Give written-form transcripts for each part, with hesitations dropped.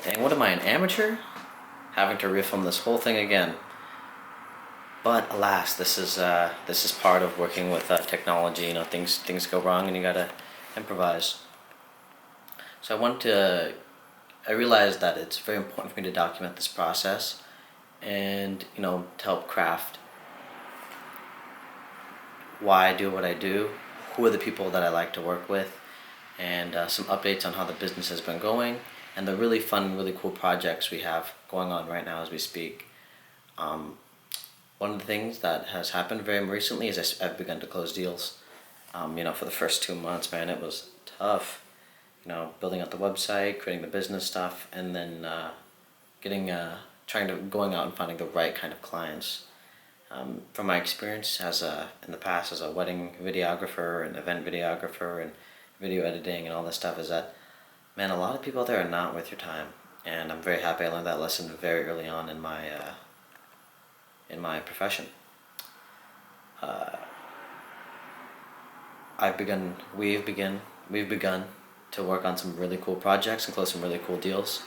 Dang, what am I, an amateur? Having to refilm this whole thing again. But alas, this is part of working with technology. You know, things go wrong, and you gotta improvise. So I realized that it's very important for me to document this process, and to help craft why I do what I do, who are the people that I like to work with, and some updates on how the business has been going, and the really fun, really cool projects we have going on right now as we speak. Um, One of the things that has happened very recently is I've begun to close deals. For the first 2 months, man, it was tough. Building out the website, creating the business stuff, and then going out and finding the right kind of clients. From my experience in the past as a wedding videographer and event videographer and video editing and all this stuff, is that, man, a lot of people out there are not worth your time. And I'm very happy I learned that lesson very early on in my profession. Uh, we've begun to work on some really cool projects and close some really cool deals.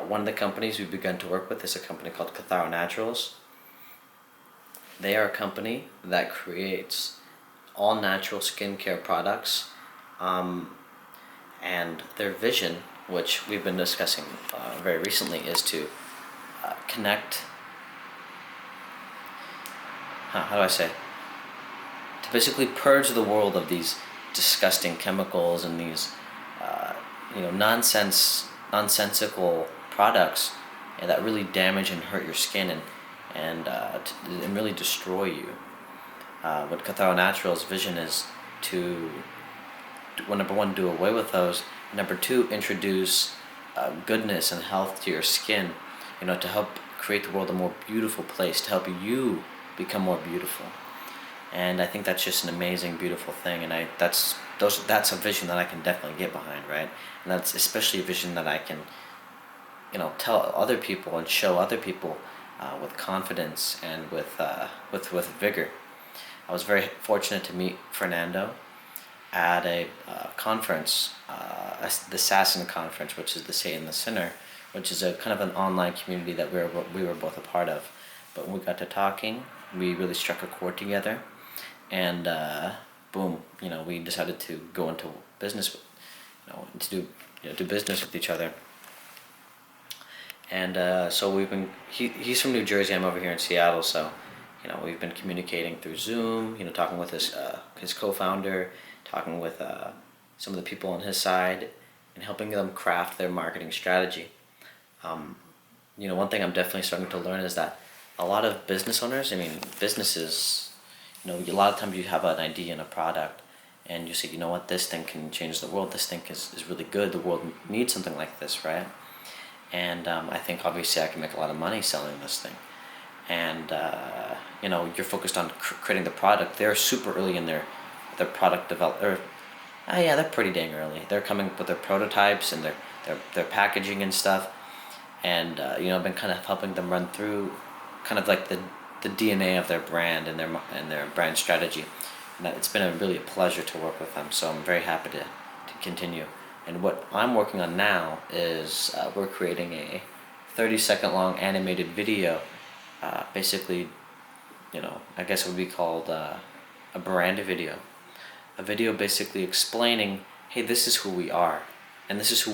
One of the companies we've begun to work with is a company called Catharo Naturals. They are a company that creates all natural skincare products, and their vision, which we've been discussing very recently, is to connect. How do I say? To basically purge the world of these disgusting chemicals and these, nonsensical products that really damage and hurt your skin and really destroy you. What Catharo Naturals' vision is to, number one, do away with those. Number two, introduce goodness and health to your skin. To help create the world a more beautiful place, to help you become more beautiful. And I think that's just an amazing, beautiful thing. And that's a vision that I can definitely get behind, right? And that's especially a vision that I can, tell other people and show other people with confidence and with vigor. I was very fortunate to meet Fernando at a conference, the Assassin Conference, which is the Saint and the Sinner, which is a kind of an online community that we were both a part of. But when we got to talking, we really struck a chord together, and boom, we decided to go into business, do business with each other. And so he's from New Jersey, I'm over here in Seattle, so we've been communicating through Zoom, talking with his co-founder, talking with some of the people on his side, and helping them craft their marketing strategy. One thing I'm definitely starting to learn is that a lot of business owners, businesses, a lot of times you have an idea and a product, and you say, what, this thing can change the world, this thing is really good, the world needs something like this, right? And I think obviously I can make a lot of money selling this thing. And, you're focused on creating the product. They're super early in their product development. They're pretty dang early. They're coming with their prototypes and their packaging and stuff. And, I've been kind of helping them run through kind of like the DNA of their brand and their brand strategy. And it's been really a pleasure to work with them. So I'm very happy to continue. And what I'm working on now is we're creating a 30-second long animated video, basically, I guess it would be called a brand video. A video basically explaining, hey, this is who we are, and this is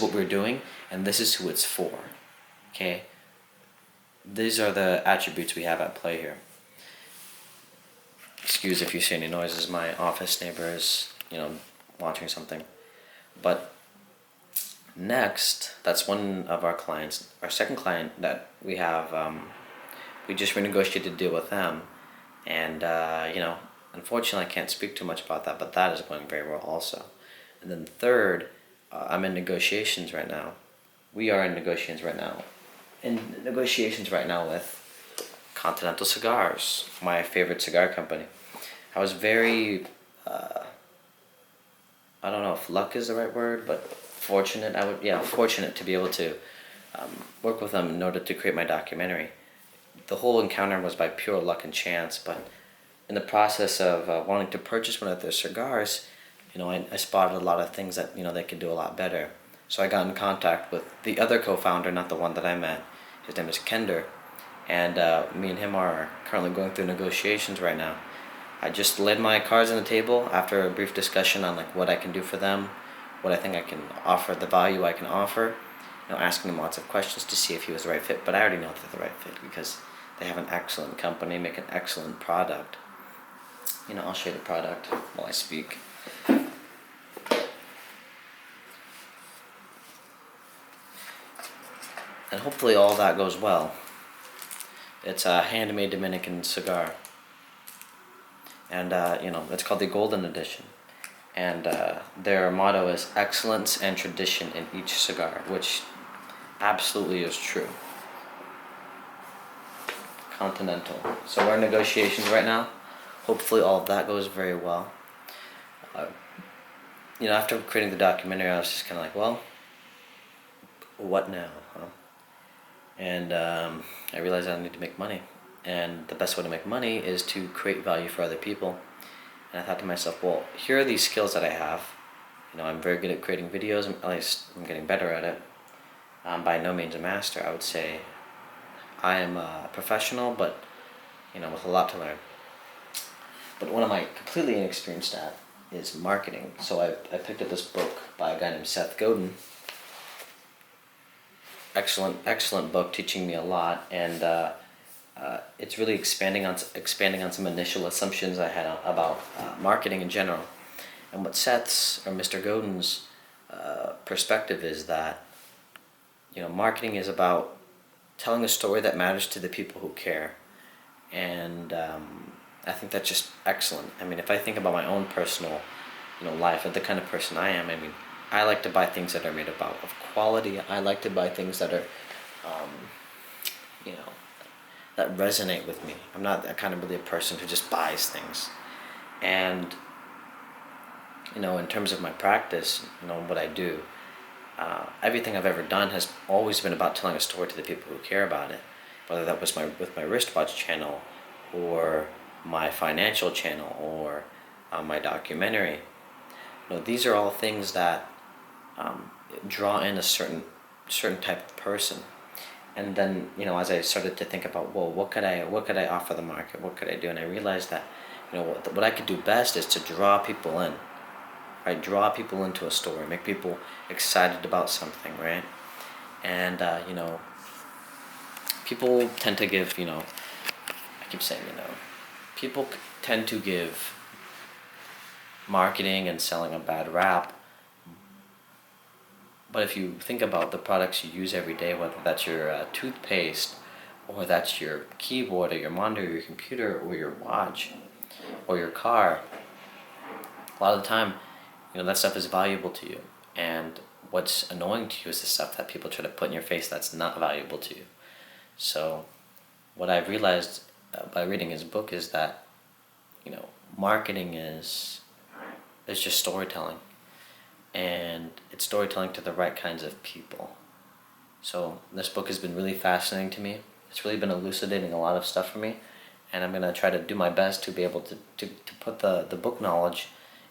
what we're doing, and this is who it's for. Okay? These are the attributes we have at play here. Excuse if you see any noises. My office neighbor is, watching something. But next, that's one of our clients. Our second client that we have, we just renegotiated a deal with them. And, unfortunately I can't speak too much about that, but that is going very well also. And then third, I'm in negotiations right now. We are in negotiations right now. With Continental Cigars, my favorite cigar company. I was very, I don't know if luck is the right word, but fortunate. Fortunate to be able to work with them in order to create my documentary. The whole encounter was by pure luck and chance, but in the process of wanting to purchase one of their cigars, I spotted a lot of things that they could do a lot better. So I got in contact with the other co-founder, not the one that I met. His name is Kender, and me and him are currently going through negotiations right now. I just laid my cards on the table after a brief discussion on like what I can do for them, what I think I can offer, the value I can offer. Asking him lots of questions to see if he was the right fit. But I already know they're the right fit because they have an excellent company, make an excellent product. I'll show you the product while I speak. And hopefully all that goes well. It's a handmade Dominican cigar. And, it's called the Golden Edition. And their motto is excellence and tradition in each cigar, which absolutely is true. Continental. So we're in negotiations right now. Hopefully all of that goes very well. After creating the documentary, I was just kind of like, well, what now, huh? And I realized I need to make money. And the best way to make money is to create value for other people. And I thought to myself, well, here are these skills that I have. I'm very good at creating videos, at least I'm getting better at it. By no means a master, I would say. I am a professional, but, with a lot to learn. But one of my completely inexperienced at is marketing. So I picked up this book by a guy named Seth Godin. Excellent book, teaching me a lot, and it's really expanding on some initial assumptions I had about marketing in general. And what Seth's or Mr. Godin's perspective is that marketing is about telling a story that matters to the people who care, and I think that's just excellent. If I think about my own personal life and the kind of person I am, I like to buy things that are made of quality. I like to buy things that are, that resonate with me. I'm not that kind of really a person who just buys things. And, in terms of my practice, what I do, everything I've ever done has always been about telling a story to the people who care about it. Whether that was with my wristwatch channel, or my financial channel, or my documentary. These are all things that draw in a certain type of person. And then as I started to think about, well, what could I offer the market, what could I do, and I realized that what I could do best is to draw people in, right? Draw people into a story, make people excited about something, right? And people tend to give I keep saying people tend to give marketing and selling a bad rap. But if you think about the products you use every day, whether that's your toothpaste, or that's your keyboard, or your monitor, or your computer, or your watch, or your car, a lot of the time, that stuff is valuable to you. And what's annoying to you is the stuff that people try to put in your face that's not valuable to you. So what I've realized by reading his book is that, marketing is just storytelling. And it's storytelling to the right kinds of people. So this book has been really fascinating to me. It's really been elucidating a lot of stuff for me, and I'm going to try to do my best to be able to put the book knowledge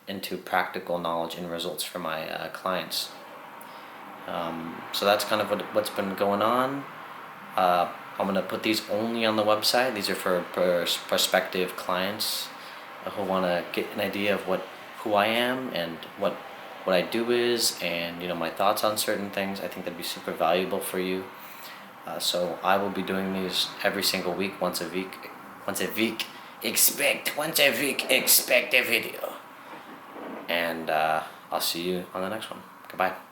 into practical knowledge and results for my clients. So that's kind of what's been going on. I'm going to put these only on the website. These are for prospective clients who want to get an idea of who I am and what I do is, and my thoughts on certain things. I think that'd be super valuable for you. So I will be doing these every single week, once a week. Expect a video. And I'll see you on the next one. Goodbye.